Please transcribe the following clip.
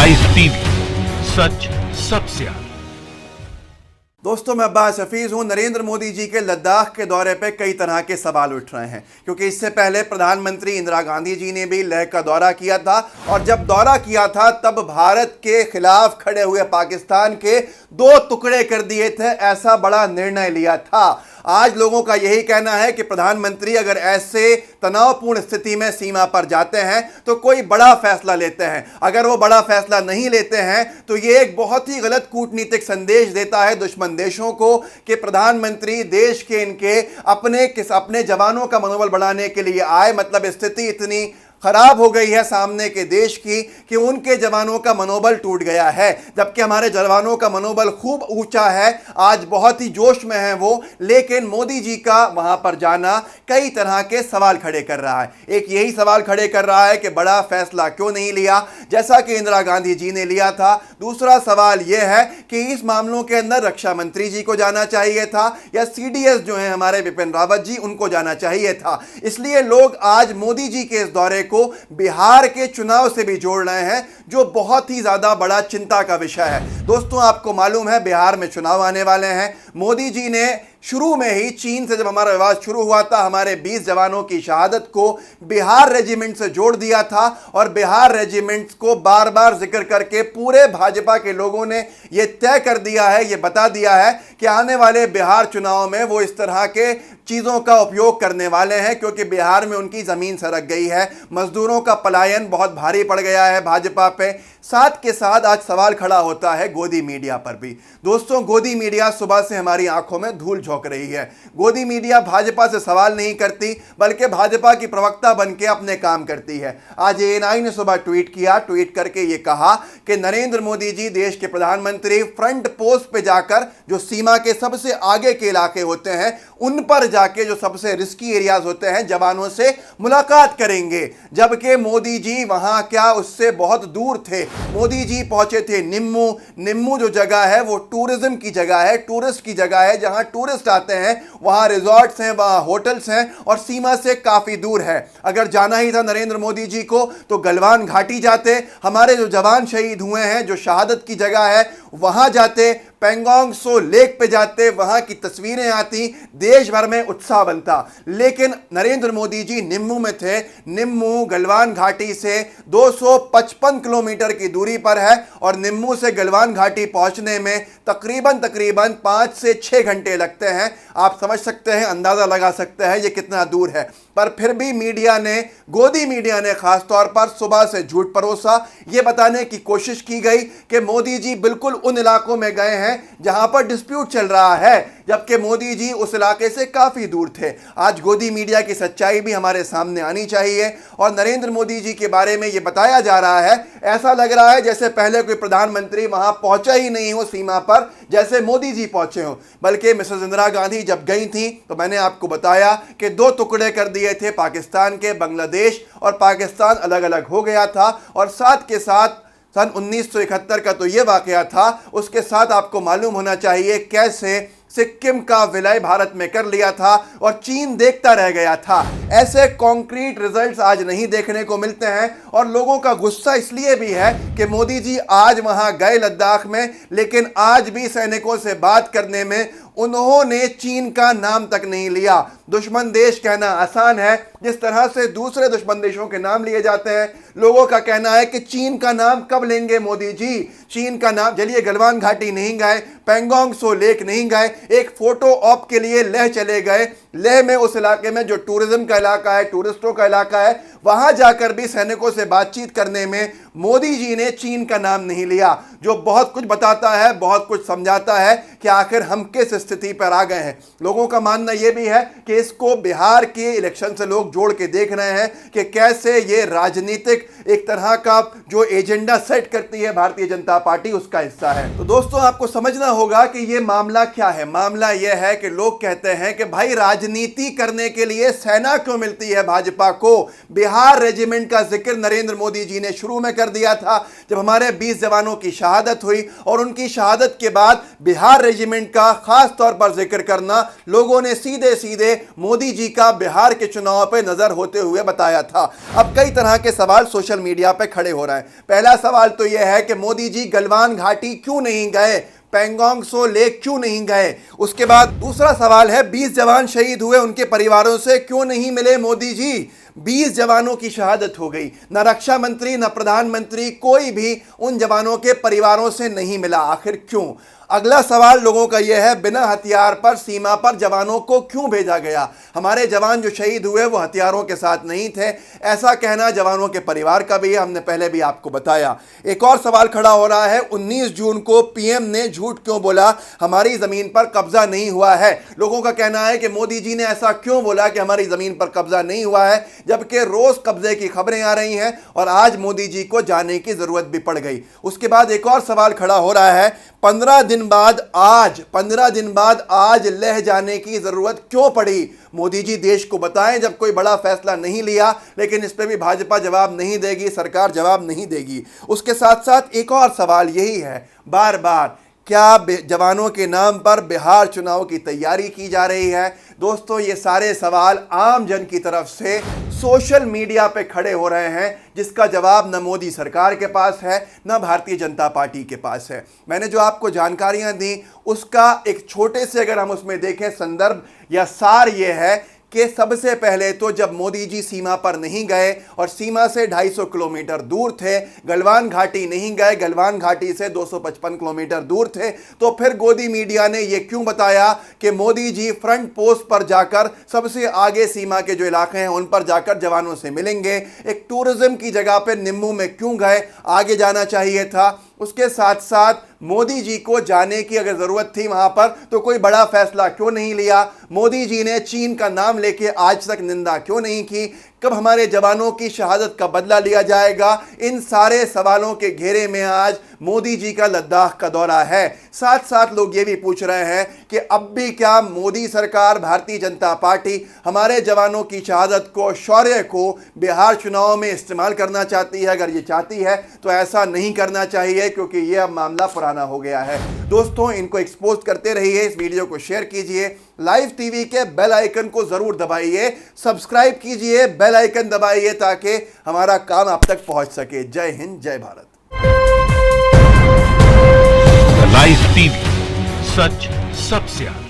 Ice TV, सच सबसे आगे। दोस्तों, मैं अब्बास हफीज हूं। नरेंद्र मोदी जी के लद्दाख के दौरे पे कई तरह के सवाल उठ रहे हैं, क्योंकि इससे पहले प्रधानमंत्री इंदिरा गांधी जी ने भी लेह का दौरा किया था, और जब दौरा किया था तब भारत के खिलाफ खड़े हुए पाकिस्तान के दो टुकड़े कर दिए थे। ऐसा बड़ा निर्णय लिया था। आज लोगों का यही कहना है कि प्रधानमंत्री अगर ऐसे तनावपूर्ण स्थिति में सीमा पर जाते हैं तो कोई बड़ा फैसला लेते हैं। अगर वो बड़ा फैसला नहीं लेते हैं तो ये एक बहुत ही गलत कूटनीतिक संदेश देता है दुश्मन देशों को कि प्रधानमंत्री देश के इनके अपने जवानों का मनोबल बढ़ाने के लिए आए। मतलब स्थिति इतनी खराब हो गई है सामने के देश की कि उनके जवानों का मनोबल टूट गया है, जबकि हमारे जवानों का मनोबल खूब ऊंचा है। आज बहुत ही जोश में है वो, लेकिन मोदी जी का वहां पर जाना कई तरह के सवाल खड़े कर रहा है। एक यही सवाल खड़े कर रहा है कि बड़ा फैसला क्यों नहीं लिया जैसा कि इंदिरा गांधी जी ने लिया था। दूसरा सवाल यह है कि इस मामलों के अंदर रक्षा मंत्री जी को जाना चाहिए था, या सीडीएस जो है हमारे बिपिन रावत जी, उनको जाना चाहिए था। इसलिए लोग आज मोदी जी के इस दौरे को बिहार के चुनाव से भी जोड़ रहे हैं, जो बहुत ही ज्यादा बड़ा चिंता का विषय है। दोस्तों, आपको मालूम है बिहार में चुनाव आने वाले हैं। मोदी जी ने शुरू में ही चीन से जब हमारा विवाद शुरू हुआ था, हमारे 20 जवानों की शहादत को बिहार रेजिमेंट से जोड़ दिया था, और बिहार रेजिमेंट को बार बार जिक्र करके पूरे भाजपा के लोगों ने यह तय कर दिया है, यह बता दिया है कि आने वाले बिहार चुनाव में वो इस तरह के चीज़ों का उपयोग करने वाले हैं, क्योंकि बिहार में उनकी ज़मीन सरक गई है। मजदूरों का पलायन बहुत भारी पड़ गया है भाजपा पे। साथ के साथ आज सवाल खड़ा होता है गोदी मीडिया पर भी। दोस्तों, गोदी मीडिया सुबह से हमारी आंखों में धूल झोंक रही है। गोदी मीडिया भाजपा से सवाल नहीं करती, बल्कि भाजपा की प्रवक्ता बनके अपने काम करती है। आज एएनआई ने सुबह ट्वीट किया, ट्वीट करके ये कहा कि नरेंद्र मोदी जी देश के प्रधानमंत्री फ्रंट पोस्ट पे जाकर जो सीमा के सबसे आगे के इलाके होते हैं उन पर जाके जो सबसे रिस्की एरियाज होते हैं जवानों से मुलाकात करेंगे, जबकि मोदी जी वहां क्या उससे बहुत दूर थे। मोदी जी पहुंचे थे निम्मू। निम्मू जो जगह है वो टूरिज्म की जगह है, टूरिस्ट की जगह है, जहां टूरिस्ट आते हैं, वहां रिजॉर्ट्स हैं, वहां होटल्स हैं, और सीमा से काफी दूर है। अगर जाना ही था नरेंद्र मोदी जी को तो गलवान घाटी जाते, हमारे जो जवान शहीद हुए हैं, जो शहादत की जगह है वहां जाते, पेंगोंग सो लेक पे जाते, वहां की तस्वीरें आती, देश भर में उत्साह बनता। लेकिन नरेंद्र मोदी जी निम्मू में थे। निम्मू गलवान घाटी से 255 किलोमीटर की दूरी पर है, और निम्मू से गलवान घाटी पहुंचने में तकरीबन 5 से 6 घंटे लगते हैं। आप समझ सकते हैं, अंदाजा लगा सकते हैं ये कितना दूर है। पर फिर भी गोदी मीडिया ने खासतौर पर सुबह से झूठ परोसा। ये बताने की कोशिश की गई कि मोदी जी बिल्कुल उन इलाकों में गए हैं जहां पर डिस्प्यूट चल रहा है, जबकि मोदी जी उस इलाके से काफी दूर थे। आज गोदी मीडिया की सच्चाई भी हमारे सामने आनी चाहिए, और नरेंद्र मोदी जी के बारे में यह बताया जा रहा है, ऐसा लग रहा है जैसे पहले कोई प्रधानमंत्री वहां पहुंचा ही नहीं हो सीमा पर, जैसे मोदी जी पहुंचे हो। बल्कि मिसेस इंदिरा गांधी जब गई थी तो मैंने आपको बताया कि दो टुकड़े कर दिए थे पाकिस्तान के। बांग्लादेश और पाकिस्तान अलग अलग हो गया था, और साथ के साथ सन 1971 का तो ये वाकया था। उसके साथ आपको मालूम होना चाहिए कैसे सिक्किम का विलय भारत में कर लिया था, और चीन देखता रह गया था। ऐसे कॉन्क्रीट रिजल्ट्स आज नहीं देखने को मिलते हैं, और लोगों का गुस्सा इसलिए भी है कि मोदी जी आज वहां गए लद्दाख में, लेकिन आज भी सैनिकों से बात करने में उन्होंने चीन का नाम तक नहीं लिया। दुश्मन देश कहना आसान है, जिस तरह से दूसरे दुश्मन देशों के नाम लिए जाते हैं। लोगों का कहना है कि चीन का नाम कब लेंगे मोदी जी, चीन का नाम। चलिए, गलवान घाटी नहीं गए, पेंगोंग सो लेक नहीं गए, एक फोटो ऑप के लिए लेह चले गए। लेह में, उस इलाके में जो टूरिज्म का इलाका है, टूरिस्टों का इलाका है, वहां जाकर भी सैनिकों से बातचीत करने में मोदी जी ने चीन का नाम नहीं लिया, जो बहुत कुछ बताता है, बहुत कुछ समझाता है कि आखिर हम किस स्थिति पर आ गए हैं। लोगों का मानना यह भी है कि इसको बिहार के इलेक्शन से लोग जोड़ के देख रहे हैं कि कैसे ये राजनीतिक एक तरह का जो एजेंडा सेट करती है भारतीय जनता पार्टी, उसका हिस्सा है। तो दोस्तों, आपको समझना होगा कि ये मामला क्या है। मामला यह है कि लोग कहते हैं कि भाई राजनीति राजनीति करने के लिए सेना क्यों मिलती है भाजपा को। बिहार रेजिमेंट का जिक्र नरेंद्र मोदी जी ने शुरू में कर दिया था जब हमारे 20 जवानों की शहादत हुई, और उनकी शहादत के बाद बिहार रेजिमेंट का खास तौर पर जिक्र करना लोगों ने सीधे सीधे मोदी जी का बिहार के चुनाव पर नजर होते हुए बताया था। अब कई तरह के सवाल सोशल मीडिया पर खड़े हो रहे हैं। पहला सवाल तो यह है कि मोदी जी गलवान घाटी क्यों नहीं गए, पेंगोंग सो लेक क्यों नहीं गए। उसके बाद दूसरा सवाल है 20 जवान शहीद हुए, उनके परिवारों से क्यों नहीं मिले मोदी जी। 20 जवानों की शहादत हो गई, न रक्षा मंत्री न प्रधानमंत्री कोई भी उन जवानों के परिवारों से नहीं मिला, आखिर क्यों। अगला सवाल लोगों का यह है बिना हथियार पर सीमा पर जवानों को क्यों भेजा गया। हमारे जवान जो शहीद हुए वो हथियारों के साथ नहीं थे, ऐसा कहना जवानों के परिवार का भी है, हमने पहले भी आपको बताया। एक और सवाल खड़ा हो रहा है 19 जून को पीएम ने झूठ क्यों बोला, हमारी जमीन पर कब्जा नहीं हुआ है। लोगों का कहना है कि मोदी जी ने ऐसा क्यों बोला कि हमारी जमीन पर कब्जा नहीं हुआ है, जबकि रोज कब्जे की खबरें आ रही हैं और आज मोदी जी को जाने की जरूरत भी पड़ गई। उसके बाद एक और सवाल खड़ा हो रहा है 15 दिन बाद आज लेह जाने की जरूरत क्यों पड़ी। मोदी जी देश को बताएं जब कोई बड़ा फैसला नहीं लिया, लेकिन इस पे भी भाजपा जवाब नहीं देगी, सरकार जवाब नहीं देगी। उसके साथ साथ एक और सवाल यही है बार बार, क्या जवानों के नाम पर बिहार चुनाव की तैयारी की जा रही है। दोस्तों ये सारे सवाल आम जन की तरफ से सोशल मीडिया पे खड़े हो रहे हैं, जिसका जवाब न मोदी सरकार के पास है न भारतीय जनता पार्टी के पास है। मैंने जो आपको जानकारियां दी उसका एक छोटे से अगर हम उसमें देखें संदर्भ या सार ये है कि सबसे पहले तो जब मोदी जी सीमा पर नहीं गए और सीमा से 250 किलोमीटर दूर थे, गलवान घाटी नहीं गए, गलवान घाटी से 255 किलोमीटर दूर थे, तो फिर गोदी मीडिया ने यह क्यों बताया कि मोदी जी फ्रंट पोस्ट पर जाकर सबसे आगे सीमा के जो इलाके हैं उन पर जाकर जवानों से मिलेंगे। एक टूरिज्म की जगह पर निम्बू में क्यों गए, आगे जाना चाहिए था। उसके साथ साथ मोदी जी को जाने की अगर जरूरत थी वहां पर तो कोई बड़ा फैसला क्यों नहीं लिया। मोदी जी ने चीन का नाम लेके आज तक निंदा क्यों नहीं की। कब हमारे जवानों की शहादत का बदला लिया जाएगा। इन सारे सवालों के घेरे में आज मोदी जी का लद्दाख का दौरा है। साथ साथ लोग ये भी पूछ रहे हैं कि अब भी क्या मोदी सरकार, भारतीय जनता पार्टी हमारे जवानों की शहादत को, शौर्य को बिहार चुनाव में इस्तेमाल करना चाहती है। अगर ये चाहती है तो ऐसा नहीं करना चाहिए, क्योंकि ये अब मामला पुराना हो गया है। दोस्तों इनको एक्सपोज करते रहिए, इस वीडियो को शेयर कीजिए, लाइव टीवी के बेल आइकन को जरूर दबाइए, सब्सक्राइब कीजिए, बेल आइकन दबाइए ताकि हमारा काम आप तक पहुंच सके। जय हिंद, जय भारत। लाइव टीवी, सच सबसे आगे।